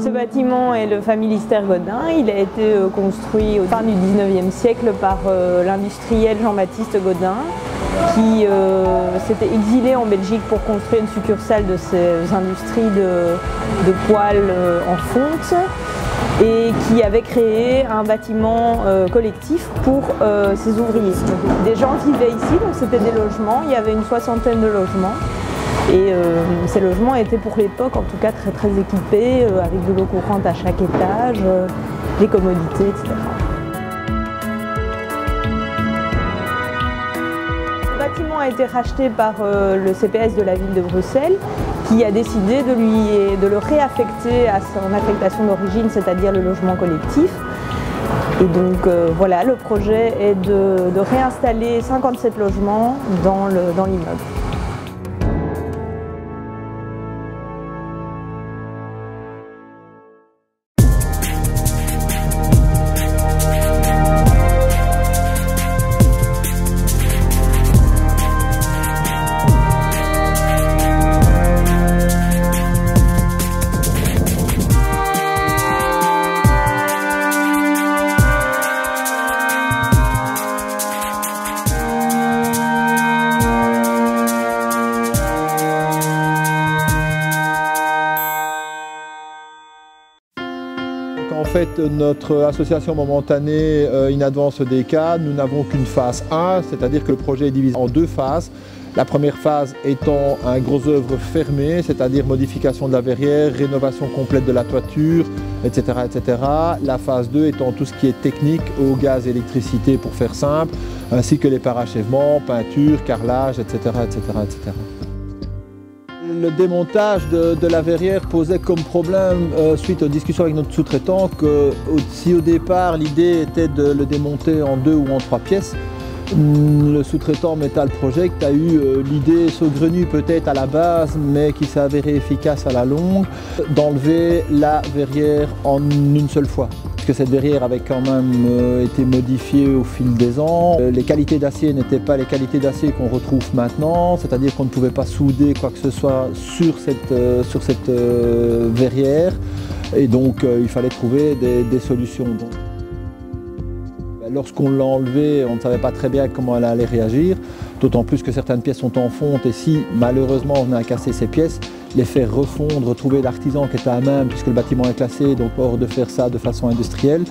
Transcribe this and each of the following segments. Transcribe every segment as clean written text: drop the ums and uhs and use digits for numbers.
Ce bâtiment est le Familistère Godin. Il a été construit au fin du 19e siècle par l'industriel Jean-Baptiste Godin, qui s'était exilé en Belgique pour construire une succursale de ces industries de poêles en fonte, et qui avait créé un bâtiment collectif pour ses ouvriers. Donc, des gens vivaient ici, donc c'était des logements, il y avait une 60aine de logements. Et ces logements étaient pour l'époque en tout cas très équipés, avec de l'eau courante à chaque étage, des commodités, etc. Le bâtiment a été racheté par le CPS de la ville de Bruxelles, qui a décidé de le réaffecter à son affectation d'origine, c'est-à-dire le logement collectif. Et donc voilà, le projet est de réinstaller 57 logements dans l'immeuble. En fait, notre association momentanée Inadvance EDK, nous n'avons qu'une phase 1, c'est-à-dire que le projet est divisé en deux phases. La première phase étant un gros œuvre fermé, c'est-à-dire modification de la verrière, rénovation complète de la toiture, etc., etc. La phase 2 étant tout ce qui est technique, eau, gaz, électricité pour faire simple, ainsi que les parachèvements, peinture, carrelage, etc., etc., etc. Le démontage de la verrière posait comme problème, suite aux discussions avec notre sous-traitant, que si au départ l'idée était de le démonter en 2 ou en 3 pièces, le sous-traitant Metal Project a eu l'idée saugrenue peut-être à la base, mais qui s'est avérée efficace à la longue, d'enlever la verrière en une seule fois. Que cette verrière avait quand même été modifiée au fil des ans. Les qualités d'acier n'étaient pas les qualités d'acier qu'on retrouve maintenant, c'est-à-dire qu'on ne pouvait pas souder quoi que ce soit sur cette verrière, et donc il fallait trouver des solutions. Lorsqu'on l'a enlevée, on ne savait pas très bien comment elle allait réagir, d'autant plus que certaines pièces sont en fonte, et si malheureusement on venait à casser ces pièces, les faire refondre, retrouver l'artisan qui était à même, puisque le bâtiment est classé, donc hors de faire ça de façon industrielle.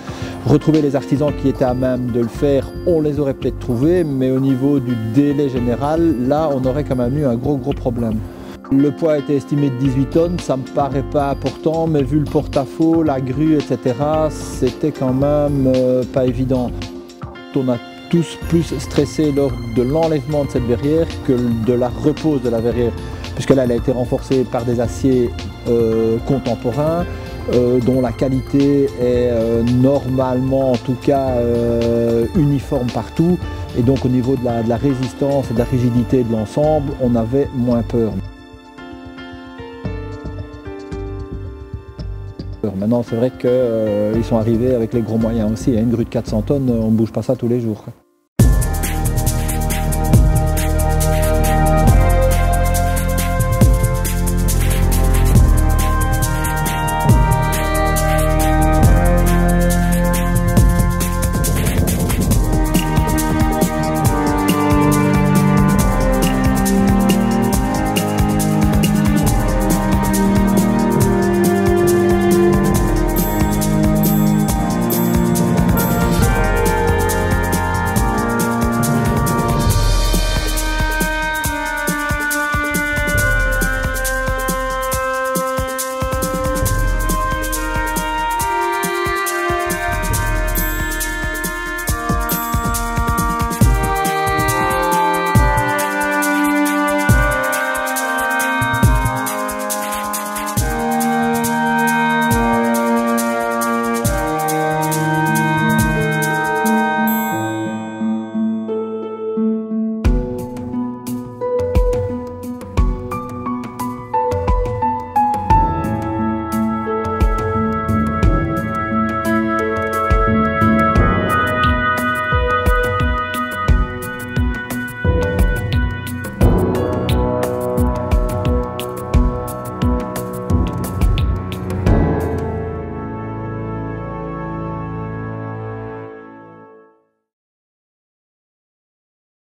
Retrouver les artisans qui étaient à même de le faire, on les aurait peut-être trouvés, mais au niveau du délai général, là on aurait quand même eu un gros problème. Le poids a été estimé de 18 tonnes, ça ne me paraît pas important, mais vu le porte-à-faux, la grue, etc., c'était quand même pas évident. On a tous plus stressé lors de l'enlèvement de cette verrière que de la repose de la verrière, puisque là elle a été renforcée par des aciers contemporains, dont la qualité est normalement en tout cas uniforme partout, et donc au niveau de la résistance et de la rigidité de l'ensemble, on avait moins peur. Maintenant c'est vrai qu'ils sont arrivés avec les gros moyens aussi, une grue de 400 tonnes, on ne bouge pas ça tous les jours.